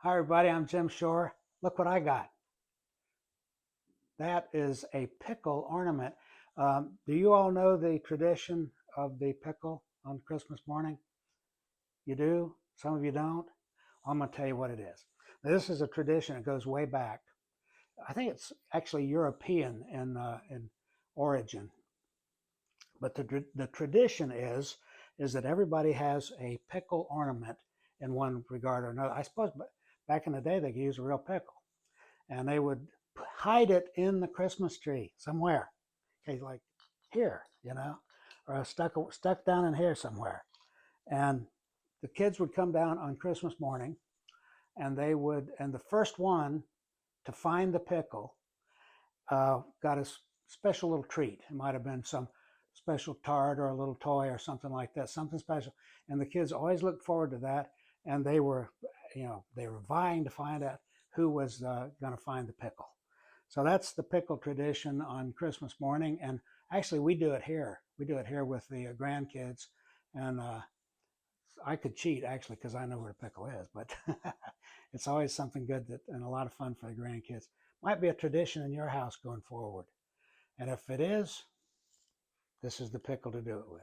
Hi everybody, I'm Jim Shore. Look what I got. That is a pickle ornament. Do you all know the tradition of the pickle on Christmas morning? You do? Some of you don't? I'm going to tell you what it is. This is a tradition that goes way back. I think it's actually European in origin. But the tradition is that everybody has a pickle ornament in one regard or another. I suppose back in the day they could use a real pickle. And they would hide it in the Christmas tree somewhere. Okay, like here, or stuck down in here somewhere. And the kids would come down on Christmas morning, and the first one to find the pickle got a special little treat. It might have been some special tart or a little toy or something like that, something special. And the kids always looked forward to that, and they were vying to find out who was going to find the pickle. So that's the pickle tradition on Christmas morning. And actually, we do it here. We do it here with the grandkids. And I could cheat, actually, because I know where the pickle is. But it's always something good and a lot of fun for the grandkids. Might be a tradition in your house going forward. And if it is, this is the pickle to do it with.